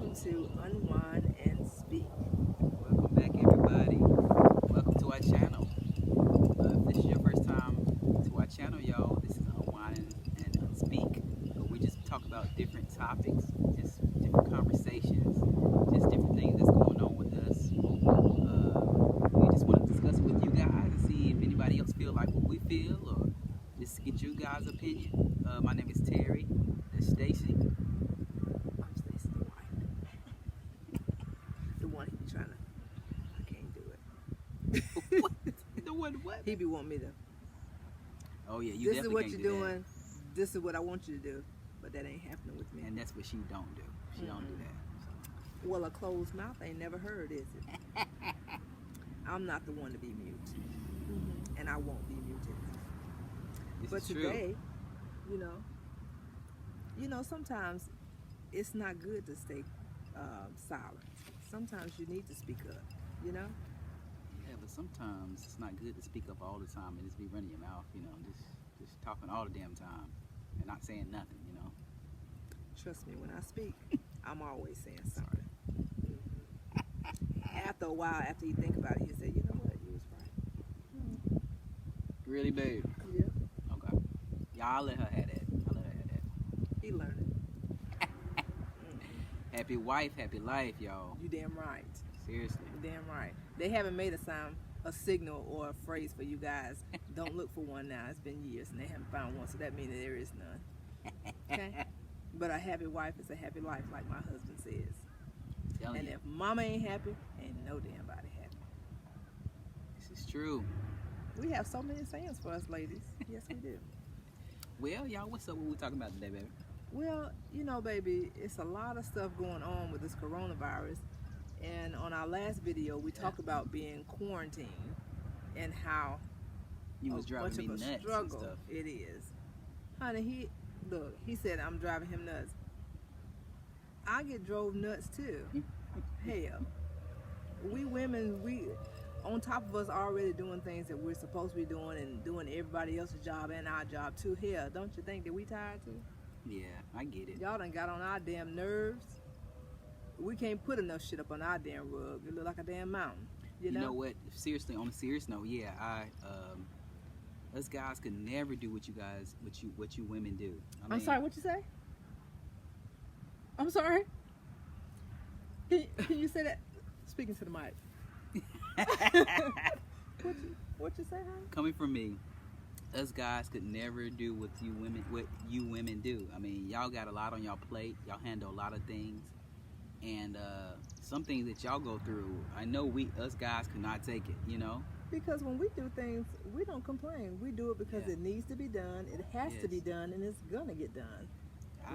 welcome to Unwine and Speak. Welcome back, everybody. Welcome to our channel. If this is your first time to our channel, y'all, this is Unwine and Speak. We just talk about different topics, just different conversations, just different things that's going on with us. We just want to discuss it with you guys and see if anybody else feel like what we feel, or just get you guys' opinion. My name is Terry. That's Sta'Ce. I'm Sta'Ce, the wife. The one he be trying to. I can't do it. What? The one what? He be wanting me to. Oh yeah, you This is definitely what can't you're do that. doing. This is what I want you to do. But that ain't happening with me. And that's what she don't do. She don't do that. Well, a closed mouth ain't never heard, is it? I'm not the one to be mute. And I won't be muted. This But is today, you know, sometimes it's not good to stay silent. Sometimes you need to speak up, you know? Yeah, but sometimes it's not good to speak up all the time and just be running your mouth, just talking all the damn time and not saying nothing, Trust me, when I speak, I'm always saying something. After a while, after you think about it, you say, you know what, you was right. Really, babe? Yeah, Okay. Yeah, I'll let her have that. he learned it. Happy wife, happy life, y'all. You damn right. Seriously. You damn right. They haven't made a signal or a phrase for you guys. Don't look for one now. It's been years and they haven't found one, so that means that there is none. Okay? But a happy wife is a happy life, like my husband says. Telling And you. if mama ain't happy, ain't no damn body happy. This is true. We have so many sayings for us ladies. Yes, we do. Well, y'all, what's up? What we talking about today, baby? Well, you know, baby, it's a lot of stuff going on with this coronavirus. And on our last video, we talked about being quarantined and how You was driving me much of a nuts struggle and stuff. it is. Honey, he said I'm driving him nuts. I get drove nuts too. Hell, we women, on top of us already doing things that we're supposed to be doing and doing everybody else's job and our job too. Hell, don't you think that we tired too? Yeah, I get it. Y'all done got on our damn nerves. We can't put enough shit up on our damn rug. It look like a damn mountain. You know what? Seriously, on a serious note, yeah, us guys could never do what you women do. I'm sorry, what you say? I'm sorry. Can you say that? Speaking to the mic. What you say, honey? Coming from me, us guys could never do what you women do. I mean, y'all got a lot on y'all plate. Y'all handle a lot of things, and some things that y'all go through, I know us guys could not take it. Because when we do things, we don't complain. We do it because it needs to be done. It has to be done, and it's gonna get done,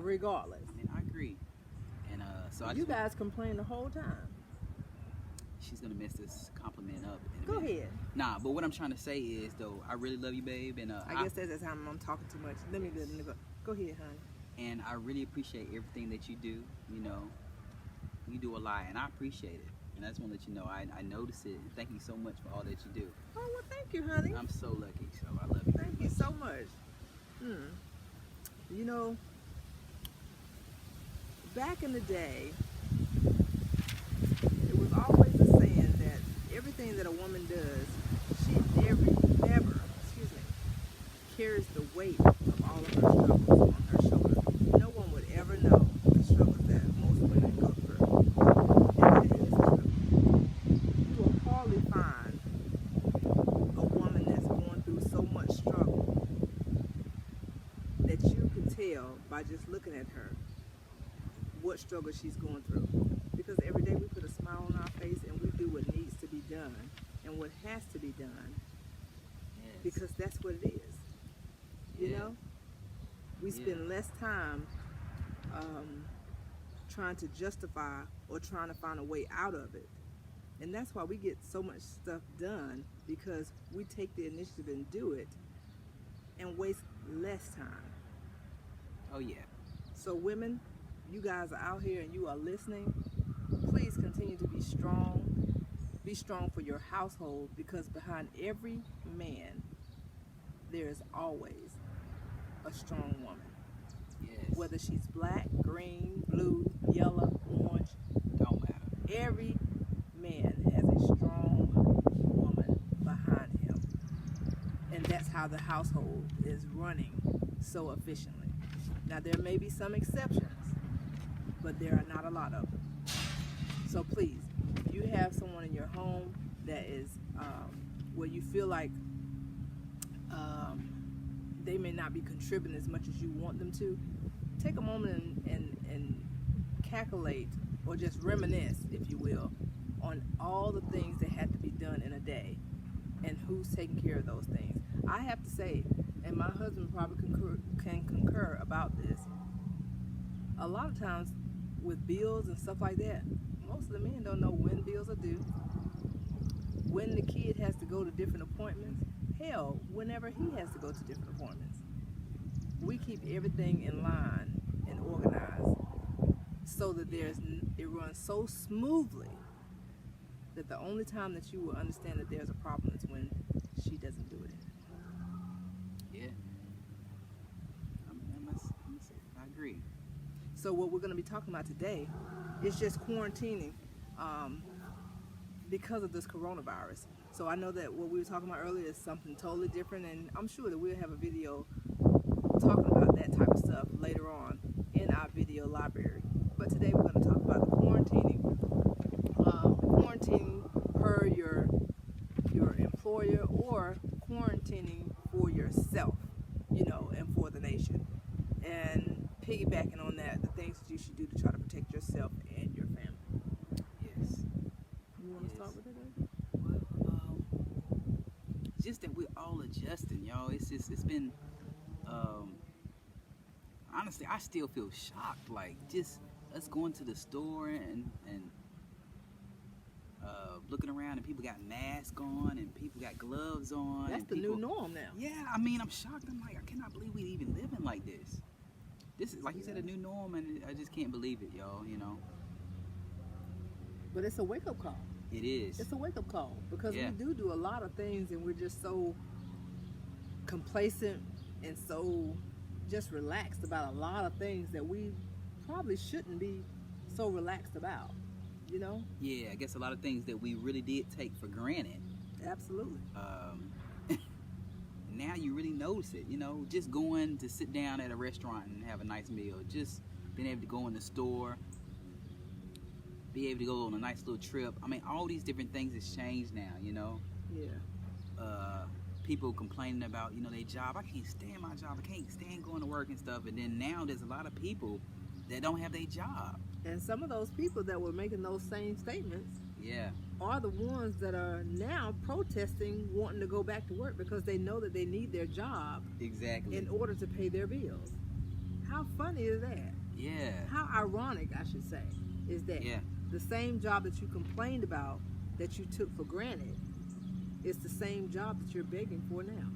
regardless. I mean, I agree. And so you guys complain the whole time. She's gonna mess this compliment up. Go ahead. Nah, but what I'm trying to say is, though, I really love you, babe, and I guess that's the time I'm talking too much. Let me go ahead, honey. And I really appreciate everything that you do. You do a lot, and I appreciate it. And I just want to let you know, I notice it. And thank you so much for all that you do. Oh, well, thank you, honey. I'm so lucky, so I love you. Thank you so much. You know, back in the day, it was always a saying that everything that a woman does, she never, carries the weight of all of her struggles on her shoulders. No one would ever know the struggles that most women go through. And that is true. You will hardly find a woman that's going through so much struggle that you can tell by just looking at her what struggle she's going through. Because every day we put a smile on our face and we do what needs to be done and what has to be done. Yes. Because that's what it is. You know? We spend less time trying to justify or trying to find a way out of it. And that's why we get so much stuff done, because we take the initiative and do it and waste less time. Oh, yeah. So women, you guys are out here and you are listening. Please continue to be strong. Be strong for your household, because behind every man, there is always a strong woman. Yes. Whether she's black, green, blue, yellow, orange, how the household is running so efficiently. Now, there may be some exceptions, but there are not a lot of them. So please, if you have someone in your home that is where you feel like they may not be contributing as much as you want them to, take a moment and calculate, or just reminisce, if you will, on all the things that had to be done in a day and who's taking care of those things. I have to say, and my husband probably can concur about this, a lot of times with bills and stuff like that, most of the men don't know when bills are due, when the kid has to go to different appointments, hell, whenever he has to go to different appointments. We keep everything in line and organized so that it runs so smoothly that the only time that you will understand that there's a problem is when she doesn't do it. Yeah. I agree. So what we're going to be talking about today is just quarantining because of this coronavirus. So I know that what we were talking about earlier is something totally different, and I'm sure that we'll have a video talking about that type of stuff later on in our video library. But today we're going to talk about the quarantining. Quarantining per your employer, or quarantining for yourself, and for the nation. And piggybacking on that, the things that you should do to try to protect yourself and your family. Yes. You want to start with it, Dave? Well, just that we're all adjusting, y'all. It's been, honestly, I still feel shocked. Like, just us going to the store and looking around, and people got masks on and people got gloves on. That's the new norm now. Yeah, I mean, I'm shocked. I'm like, I cannot believe we even living like this. This is, like you said, a new norm, and I just can't believe it, y'all, But it's a wake-up call. It is. It's a wake-up call, because Yeah. we do a lot of things, and we're just so complacent and so just relaxed about a lot of things that we probably shouldn't be so relaxed about, Yeah, I guess a lot of things that we really did take for granted. Absolutely. Now you really notice it, just going to sit down at a restaurant and have a nice meal, just being able to go in the store, be able to go on a nice little trip. I mean, all these different things has changed now, Yeah. People complaining about, their job. I can't stand my job. I can't stand going to work and stuff. And then now there's a lot of people that don't have their job. And some of those people that were making those same statements Yeah. are the ones that are now protesting, wanting to go back to work because they know that they need their job Exactly. in order to pay their bills. How funny is that? Yeah. How ironic, I should say, is that? Yeah. The same job that you complained about, that you took for granted, is the same job that you're begging for now.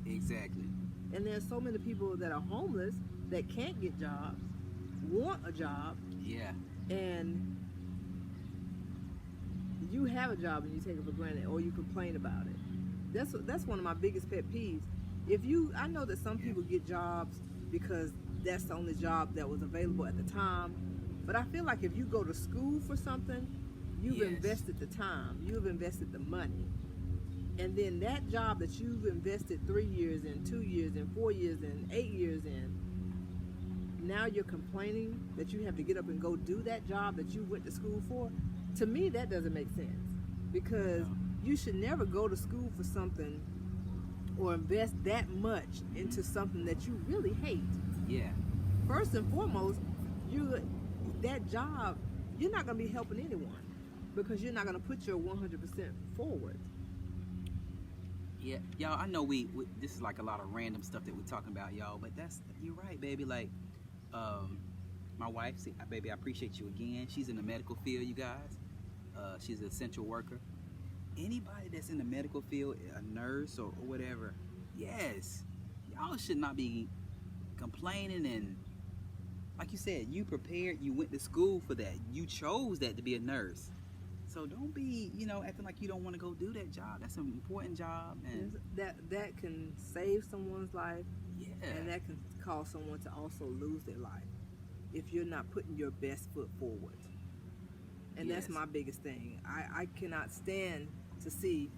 Exactly. And there's so many people that are homeless that can't get jobs, want a job, Yeah. and you have a job and you take it for granted, or you complain about it. That's one of my biggest pet peeves. I know that some people get jobs because that's the only job that was available at the time, but I feel like if you go to school for something, you've Yes. invested the time, you've invested the money, and then that job that you've invested 3 years in, 2 years in, 4 years in, 8 years in, now you're complaining that you have to get up and go do that job that you went to school for. To me, that doesn't make sense, because you should never go to school for something or invest that much into something that you really hate. Yeah. First and foremost, that job, you're not going to be helping anyone, because you're not going to put your 100% forward. Yeah, y'all, I know this is like a lot of random stuff that we're talking about, y'all, but you're right, baby. Like, my wife, baby, I appreciate you again. She's in the medical field, you guys. She's an essential worker. Anybody that's in the medical field, a nurse or whatever, yes, y'all should not be complaining. And like you said, you prepared, you went to school for that, you chose that to be a nurse. So don't be, acting like you don't want to go do that job. That's an important job, and that can save someone's life, yeah, and that can cause someone to also lose their life if you're not putting your best foot forward. And Yes. that's my biggest thing. I cannot stand to see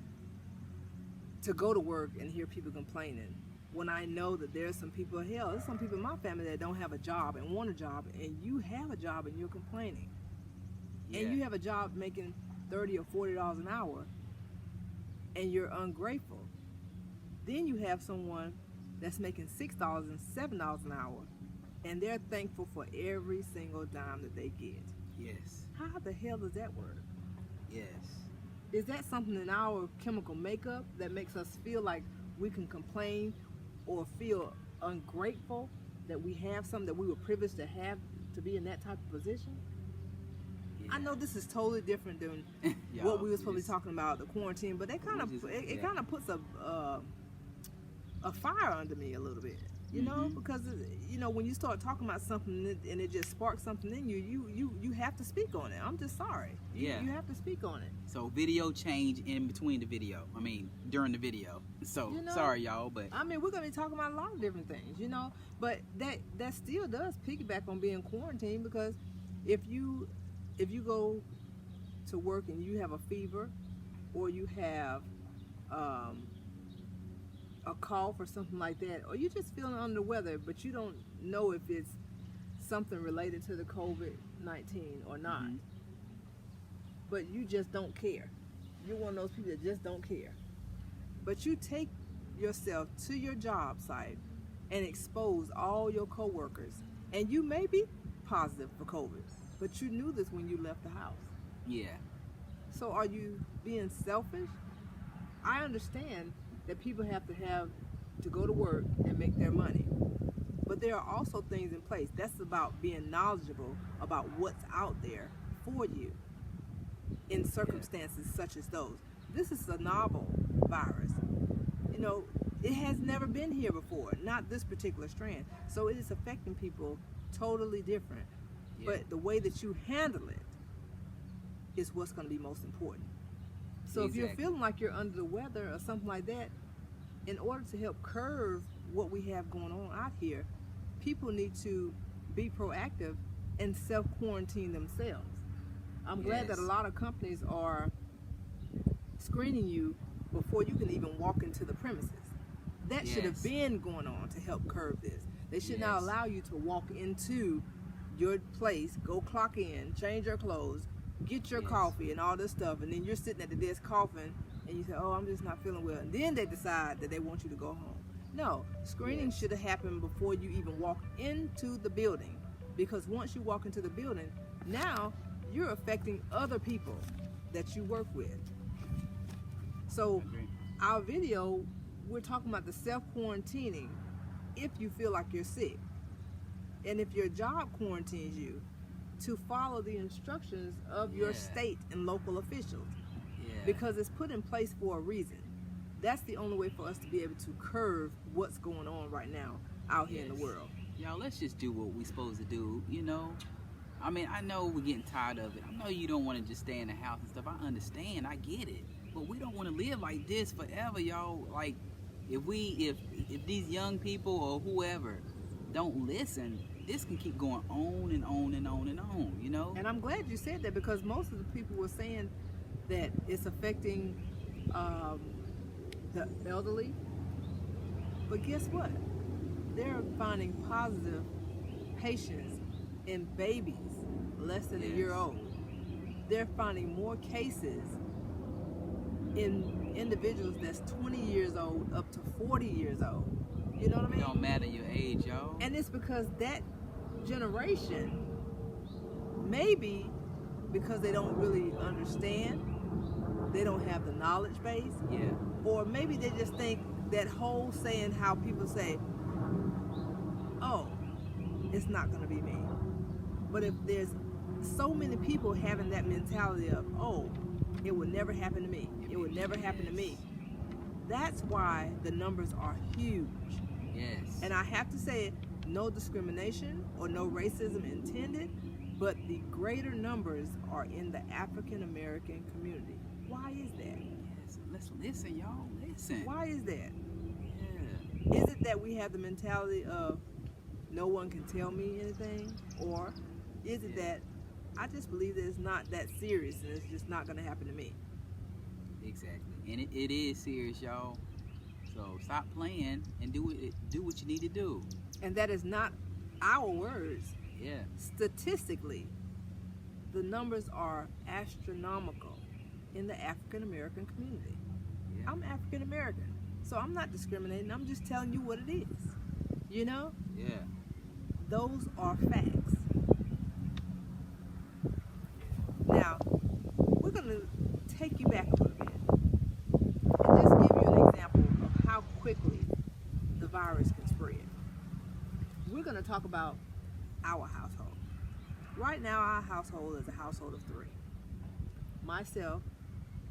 to go to work and hear people complaining when I know that there's some people, hell, there's some people in my family that don't have a job and want a job, and you have a job and you're complaining. Yeah. And you have a job making $30 or $40 an hour and you're ungrateful. Then you have someone that's making $6 and $7 an hour and they're thankful for every single dime that they get. Yes. How the hell does that work? Yes. Is that something in our chemical makeup that makes us feel like we can complain or feel ungrateful that we have something that we were privileged to have, to be in that type of position? Yeah. I know this is totally different than Y'all, what we were supposed to just- be talking about, the quarantine, but it kind of yeah. kind of puts a fire under me a little bit, you know, because you know when you start talking about something and it just sparks something in you, you have to speak on it. I'm just sorry. Yeah. You have to speak on it. So video change in between the video. I mean, during the video. So You know, sorry, y'all, but I mean, we're gonna be talking about a lot of different things, you know, but that still does piggyback on being quarantined, because if you go to work and you have a fever or you have a cough or something like that, or you're just feeling under the weather, but you don't know if it's something related to the COVID-19 or not, but you just don't care. You're one of those people that just don't care. But you take yourself to your job site and expose all your coworkers, and you may be positive for COVID, but you knew this when you left the house. yeah. So are you being selfish? I understand that people have to go to work and make their money, but there are also things in place. That's about being knowledgeable about what's out there for you in circumstances such as those. This is a novel virus. You know, it has never been here before, not this particular strand. So it is affecting people totally different. Yeah. But the way that you handle it is what's going to be most important. So if you're Exactly. feeling like you're under the weather or something like that, in order to help curb what we have going on out here, people need to be proactive and self-quarantine themselves. I'm glad that a Yes. lot of companies are screening you before you can even walk into the premises. That should have Yes. been going on to help curb this. They should not Yes. allow you to walk into your place, go clock in, change your clothes, get your Yes. coffee and all this stuff, and then you're sitting at the desk coughing and you say, oh, I'm just not feeling well, and then they decide that they want you to go home. No, screening Yes. should have happened before you even walk into the building, because once you walk into the building, now you're affecting other people that you work with. So Agree. our video, we're talking about the self-quarantining if you feel like you're sick, and if your job quarantines you, to follow the instructions of your Yeah. state and local officials, Yeah. because it's put in place for a reason. That's the only way for us to be able to curb what's going on right now out here in the Yes. world. Y'all, let's just do what we're supposed to do, you know? I mean, I know we're getting tired of it. I know you don't want to just stay in the house and stuff. I understand. I get it. But we don't want to live like this forever, y'all. Like, if these young people or whoever don't listen, this can keep going on and on and on and on, you know? And I'm glad you said that, because most of the people were saying that it's affecting the elderly. But guess what? They're finding positive patients in babies less than a year Yes. old. They're finding more cases in individuals that's 20 years old up to 40 years old. You know what I It mean? don't matter your age, y'all. And it's because that generation, maybe because they don't really understand, they don't have the knowledge base, Yeah. or maybe they just think that whole saying how people say, oh, it's not going to be me. But if there's so many people having that mentality of, oh, it would never happen to me, it would never happen to me, that's why the numbers are huge. Yes. And I have to say, no discrimination or no racism intended, but the greater numbers are in the African American community. Why is that? Yes. Let's listen, y'all. Listen. Why is that? Yeah. Is it that we have the mentality of no one can tell me anything? Or is it that I just believe that it's not that serious and it's just not going to happen to me? Exactly. And it is serious, y'all. So stop playing and do what you need to do. And that is not our words. Yeah. Statistically, the numbers are astronomical in the African American community. Yeah. I'm African American, so I'm not discriminating. I'm just telling you what it is. You know? Yeah. Those are facts. Now, we're going to take you back a little bit and just give you an example of how quickly the virus can spread. We're going to talk about our household. Right now, our household is a household of 3. Myself,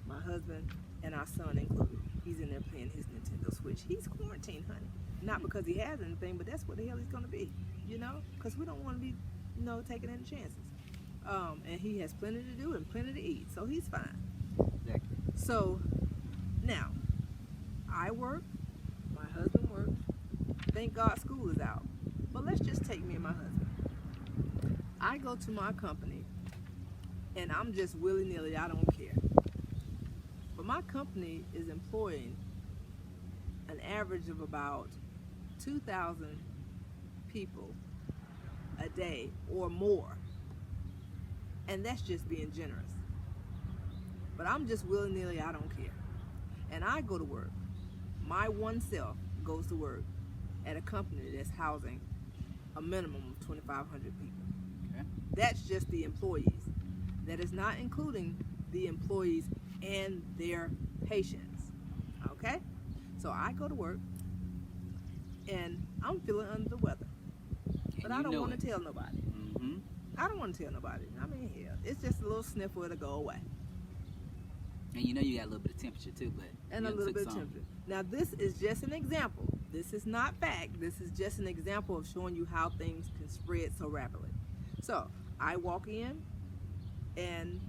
my husband, and our son included. He's in there playing his Nintendo Switch. He's quarantined, honey. Not because he has anything, but that's what the hell he's going to be, you know? Because we don't want to be, taking any chances. And he has plenty to do and plenty to eat, so he's fine. Exactly. So, now, I work, my husband works. Thank God school is out. But let's just take me and my husband. I go to my company, and I'm just willy-nilly, I don't care. But my company is employing an average of about 2,000 people a day or more. And that's just being generous. But I'm just willy-nilly, I don't care. And I go to work. My one self goes to work at a company that's housing a minimum of 2,500 people. Okay. That's just the employees. That is not including the employees and their patients. Okay? So I go to work and I'm feeling under the weather. But I don't want to tell nobody. Mm-hmm. I don't want to tell nobody. I mean, hell, it's just a little sniffle, it'll go away. And you got a little bit of temperature too, but And a little bit of temperature. Now, this is just an example. This is not fact. This is just an example of showing you how things can spread so rapidly. So, I walk in, and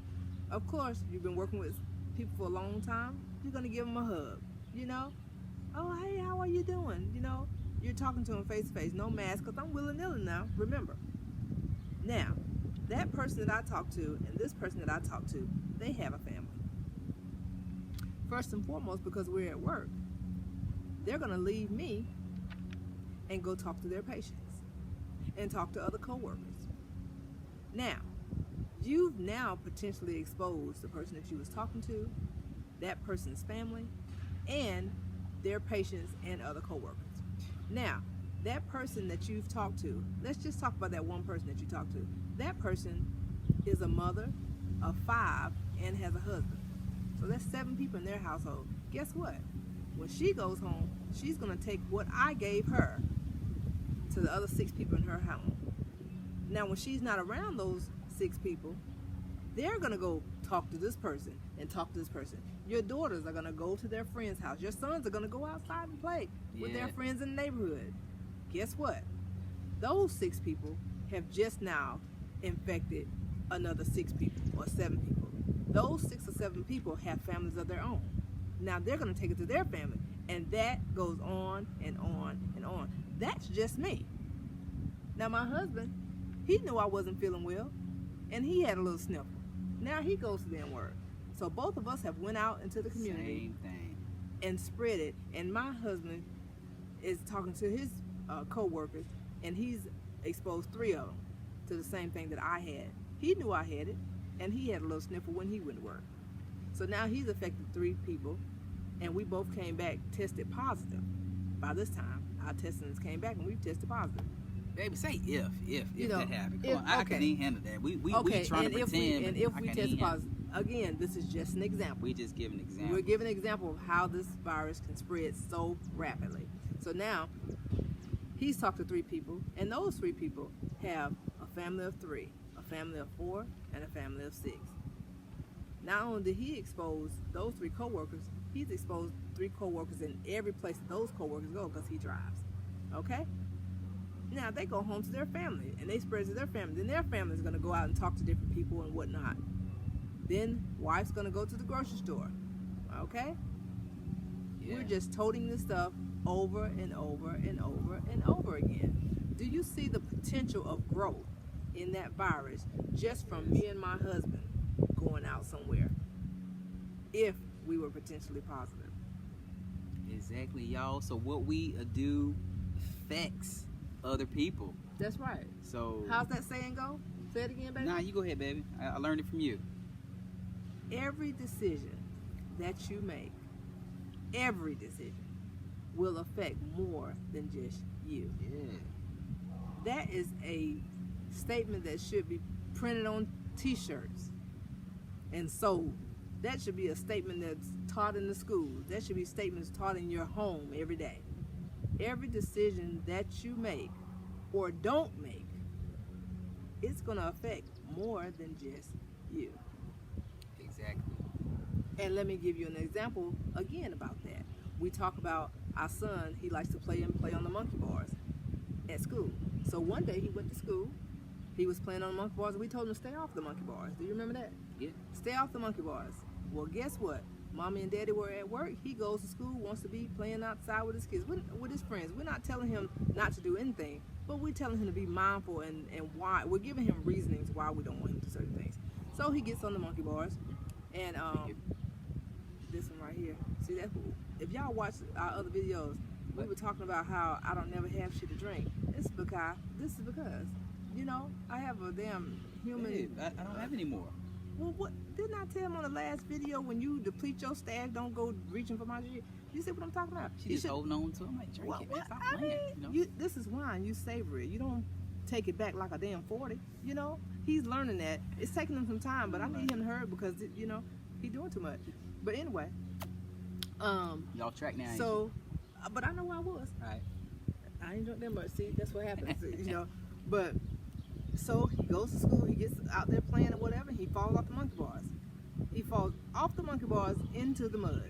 of course, you've been working with people for a long time, you're going to give them a hug, Oh, hey, how are you doing? You're talking to them face to face, no mask, because I'm willy-nilly now, remember. Now, that person that I talk to and this person that I talk to, they have a family. First and foremost, because we're at work, they're going to leave me and go talk to their patients and talk to other coworkers. Now, you've now potentially exposed the person that you was talking to, that person's family, and their patients and other coworkers. Now, that person that you've talked to, let's just talk about that one person that you talked to. That person is a mother of 5 and has a husband. So that's 7 people in their household. Guess what? When she goes home, she's going to take what I gave her to the other 6 people in her home. Now, when she's not around those 6 people, they're going to go talk to this person and talk to this person. Your daughters are going to go to their friend's house. Your sons are going to go outside and play with their friends in the neighborhood. Guess what? Those 6 people have just now infected another 6 people or 7 people. Those 6 or 7 people have families of their own. Now they're going to take it to their family, and that goes on and on and on. That's just me. Now my husband, he knew I wasn't feeling well, and he had a little sniffle. Now he goes to them work. So both of us have went out into the community and spread it. And my husband is talking to his co-workers, and he's exposed 3 of them to the same thing that I had. He knew I had it, and he had a little sniffle when he went to work. So now he's affected 3 people, and we both came back tested positive. By this time, our testings came back, and we've tested positive. Baby, say if that happened. Come on, I okay. can't even handle that. We trying to pretend. And if we test positive, again, this is just an example. We just give an example. We're giving an example of how this virus can spread so rapidly. So now, he's talked to 3 people, and those 3 people have a family of 3, a family of 4, and a family of 6. Not only did he expose those 3 co-workers, he's exposed 3 co-workers in every place that those co-workers go because he drives. Okay? Now, they go home to their family, and they spread to their family. Then their family is going to go out and talk to different people and whatnot. Then wife's going to go to the grocery store. Okay? Yeah. We're just toting this stuff over and over and over and over again. Do you see the potential of growth in that virus just from me and my husband going out somewhere if we were potentially positive? Exactly, y'all. So what we do affects other people. That's right. So how's that saying go? Say it again, baby. Nah, you go ahead, baby. I learned it from you. Every decision that you make, every decision, will affect more than just you. Yeah. That is a statement that should be printed on t-shirts and sold. That should be a statement that's taught in the schools. That should be statements taught in your home every day. Every decision that you make or don't make, it's going to affect more than just you. Exactly. And let me give you an example again about that. We talk about our son, he likes to play on the monkey bars at school. So one day he went to school, he was playing on the monkey bars, and we told him to stay off the monkey bars. Do you remember that? Yeah. Stay off the monkey bars. Well, guess what? Mommy and daddy were at work. He goes to school, wants to be playing outside with his kids, with his friends. We're not telling him not to do anything, but we're telling him to be mindful and why. We're giving him reasonings why we don't want him to do certain things. So he gets on the monkey bars, and this one right here. See that? If y'all watch our other videos, we were talking about how I don't never have shit to drink. This is because, you know, I have a damn human. Hey, I don't have any more. Well, what didn't I tell him on the last video? When you deplete your stash, don't go reaching for my shit. You see what I'm talking about? She just holding on to it. I'm like, drink it, man. Stop playing. This is wine. You savor it. You don't take it back like a damn 40. You know, he's learning that. It's taking him some time, but I need him to hurry because you know he's doing too much. But anyway, y'all track now. So, but I know where I was. All right. I ain't drunk that much. See, that's what happens. You know, but. So he goes to school, he gets out there playing or whatever, he falls off the monkey bars. He falls off the monkey bars into the mud.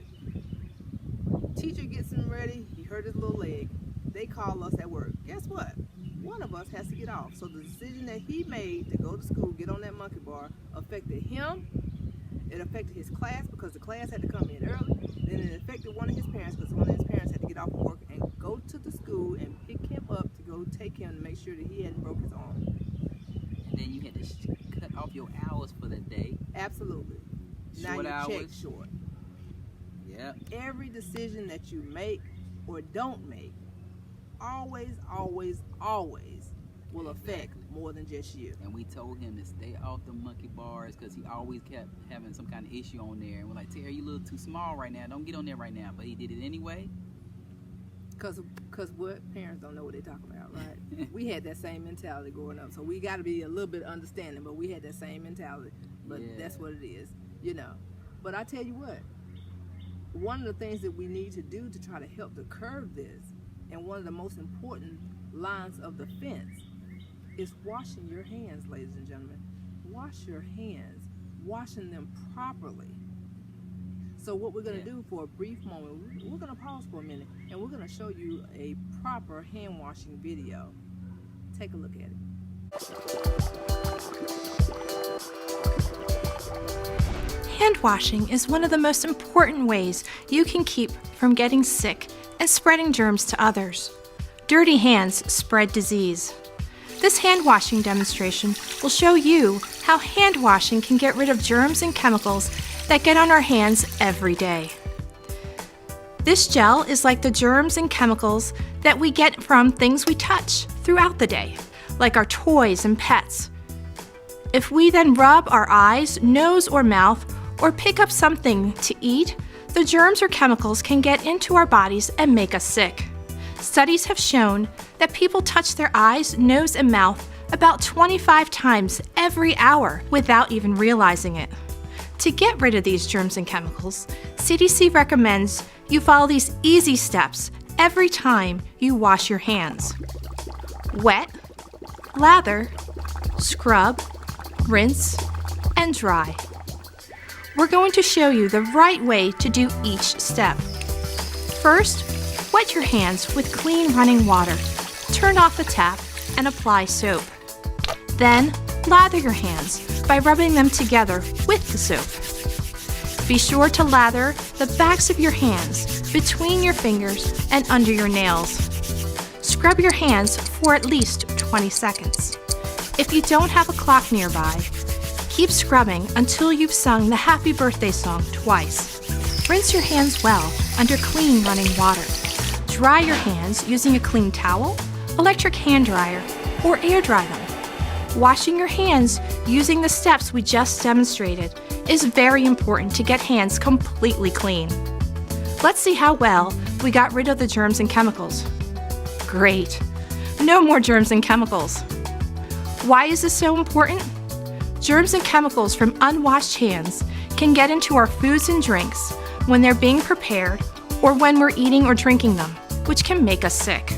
Teacher gets him ready, he hurt his little leg. They call us at work. Guess what? One of us has to get off. So the decision that he made to go to school, get on that monkey bar, affected him. It affected his class because the class had to come in early. Then it affected one of his parents because one of his parents had to get off from work and go to the school and pick him up to go take him to make sure that he hadn't broke his arm. Then you had to cut off your hours for the day. Absolutely. Short now hours. Check short. Yep. Every decision that you make or don't make always will affect more than just you. And we told him to stay off the monkey bars because he always kept having some kind of issue on there. And we're like, Terry, you a little too small right now. Don't get on there right now. But he did it anyway. Because what parents don't know what they're talking about, right? We had that same mentality growing up, so we got to be a little bit understanding, but we had that same mentality. But that's what it is, you know. But I tell you what, one of the things that we need to do to try to help to curb this, and one of the most important lines of defense, is washing your hands, ladies and gentlemen. Wash your hands, washing them properly. So what we're going to do for a brief moment, we're going to pause for a minute, and we're going to show you a proper hand washing video. Take a look at it. Hand washing is one of the most important ways you can keep from getting sick and spreading germs to others. Dirty hands spread disease. This hand washing demonstration will show you how hand washing can get rid of germs and chemicals that get on our hands every day. This gel is like the germs and chemicals that we get from things we touch throughout the day, like our toys and pets. If we then rub our eyes, nose, or mouth, or pick up something to eat, the germs or chemicals can get into our bodies and make us sick. Studies have shown that people touch their eyes, nose, and mouth about 25 times every hour without even realizing it. To get rid of these germs and chemicals, CDC recommends you follow these easy steps every time you wash your hands. Wet, lather, scrub, rinse, and dry. We're going to show you the right way to do each step. First, wet your hands with clean running water. Turn off the tap and apply soap. Then, lather your hands by rubbing them together with the soap. Be sure to lather the backs of your hands, between your fingers, and under your nails. Scrub your hands for at least 20 seconds. If you don't have a clock nearby, keep scrubbing until you've sung the happy birthday song twice. Rinse your hands well under clean running water. Dry your hands using a clean towel, electric hand dryer, or air dry them. Washing your hands using the steps we just demonstrated is very important to get hands completely clean. Let's see how well we got rid of the germs and chemicals. Great! No more germs and chemicals. Why is this so important? Germs and chemicals from unwashed hands can get into our foods and drinks when they're being prepared or when we're eating or drinking them, which can make us sick.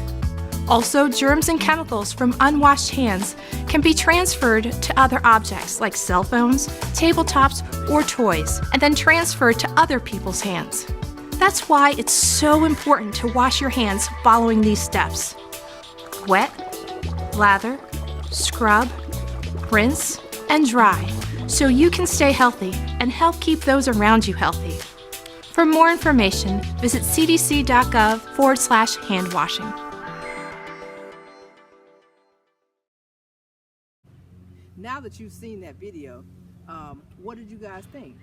Also, germs and chemicals from unwashed hands can be transferred to other objects like cell phones, tabletops, or toys, and then transferred to other people's hands. That's why it's so important to wash your hands following these steps. Wet, lather, scrub, rinse, and dry, so you can stay healthy and help keep those around you healthy. For more information, visit cdc.gov/handwashing. Now that you've seen that video, what did you guys think?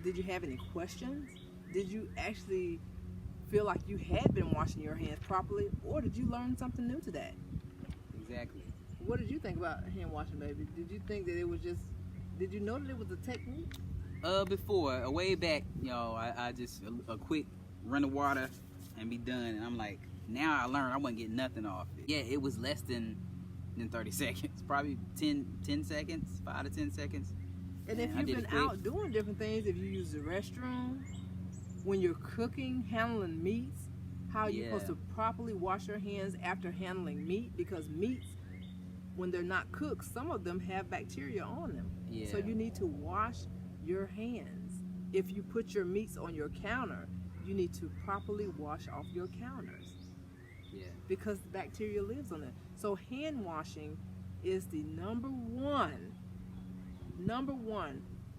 Did you have any questions? Did you actually feel like you had been washing your hands properly, or did you learn something new today? Exactly. What did you think about hand washing, baby? Did you think that it was just, did you know that it was a technique? Before, way back, I just a quick run of water and be done. And I'm like, now I learned I wasn't getting nothing off it. Yeah, it was less than 30 seconds, probably 10 seconds, 5 to 10 seconds. And if you've been out doing different things, if you use the restroom, when you're cooking, handling meats, how you're supposed to properly wash your hands after handling meat, because meats, when they're not cooked, some of them have bacteria on them. Yeah. So you need to wash your hands. If you put your meats on your counter, you need to properly wash off your counters. Yeah. Because the bacteria lives on it. So hand washing is the number one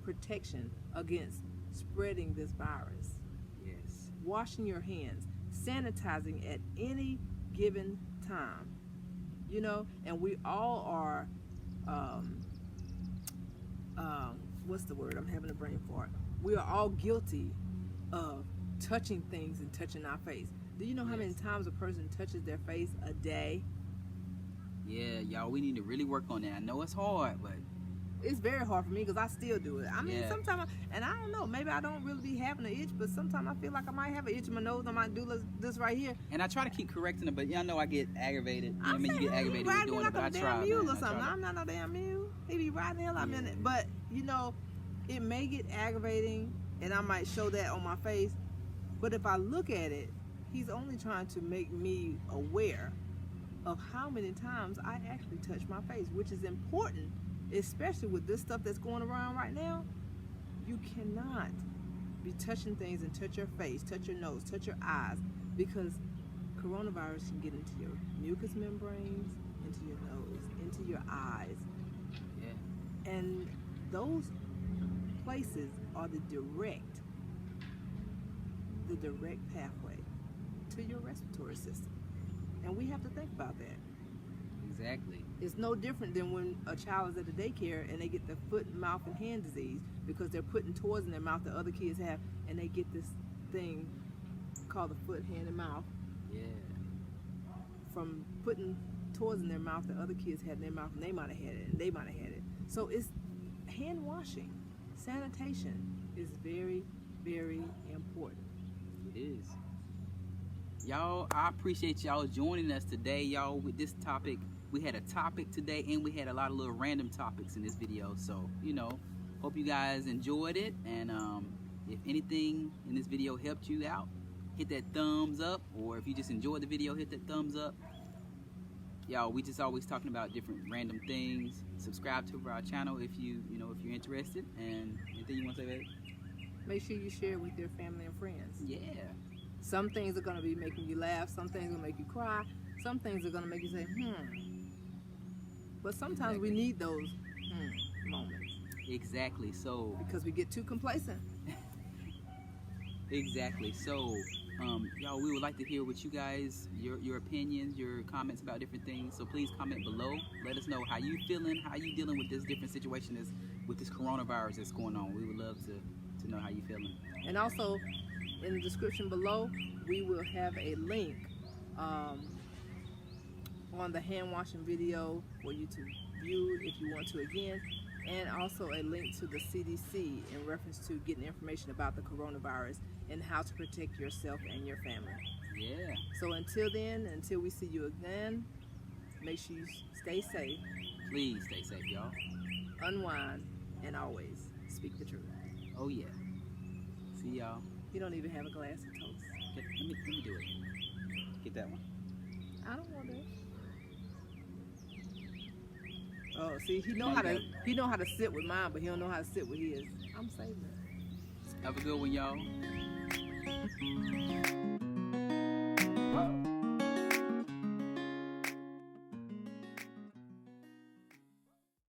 protection against spreading this virus. Yes. Washing your hands, sanitizing at any given time. And we all are, what's the word? I'm having a brain fart. We are all guilty of touching things and touching our face. Do you know how many times a person touches their face a day? Yeah, y'all, we need to really work on that. I know it's hard, but it's very hard for me because I still do it. I mean, sometimes, and I don't know, maybe I don't really be having an itch, but sometimes I feel like I might have an itch in my nose. I might do this right here. And I try to keep correcting it, but y'all know I get aggravated. You get aggravated with doing it, but I try. Damn mule or something. I'm not no damn mule. He be riding the hell out of me. But it may get aggravating, and I might show that on my face. But if I look at it, he's only trying to make me aware of how many times I actually touch my face, which is important. Especially with this stuff that's going around right now, you cannot be touching things and touch your face, touch your nose, touch your eyes, because coronavirus can get into your mucous membranes, into your nose, into your eyes. Yeah. And those places are the direct pathway to your respiratory system. And we have to think about that. Exactly. It's no different than when a child is at the daycare and they get the foot, mouth, and hand disease because they're putting toys in their mouth that other kids have, and they get this thing called the foot, hand, and mouth. Yeah. From putting toys in their mouth that other kids had in their mouth, and they might have had it, and they might have had it. So it's hand washing, sanitation is very, very important. It is. Y'all, I appreciate y'all joining us today, y'all, with this topic. We had a topic today, and we had a lot of little random topics in this video. So, hope you guys enjoyed it. And if anything in this video helped you out, hit that thumbs up. Or if you just enjoyed the video, hit that thumbs up. Y'all, we just always talking about different random things. Subscribe to our channel if you're interested. And anything you want to say, babe? Make sure you share it with your family and friends. Yeah. Some things are going to be making you laugh. Some things are going to make you cry. Some things are going to make you say, But sometimes we need those moments. Exactly. So because we get too complacent. Exactly. So, y'all, we would like to hear what you guys, your opinions, your comments about different things. So please comment below. Let us know how you feeling, how you dealing with this different situation with this coronavirus that's going on. We would love to know how you feeling. And also, in the description below, we will have a link on the hand washing video for you to view if you want to again, and also a link to the CDC in reference to getting information about the coronavirus and how to protect yourself and your family. Yeah. So until then, until we see you again, make sure you stay safe, Please stay safe, y'all. unwind, and always speak the truth. Oh yeah. See y'all. You don't even have a glass of toast. Let me do it. Get that one. I don't want that. Oh, see, he know how to sit with mine, but he don't know how to sit with his. I'm saving it. Have a good one, y'all.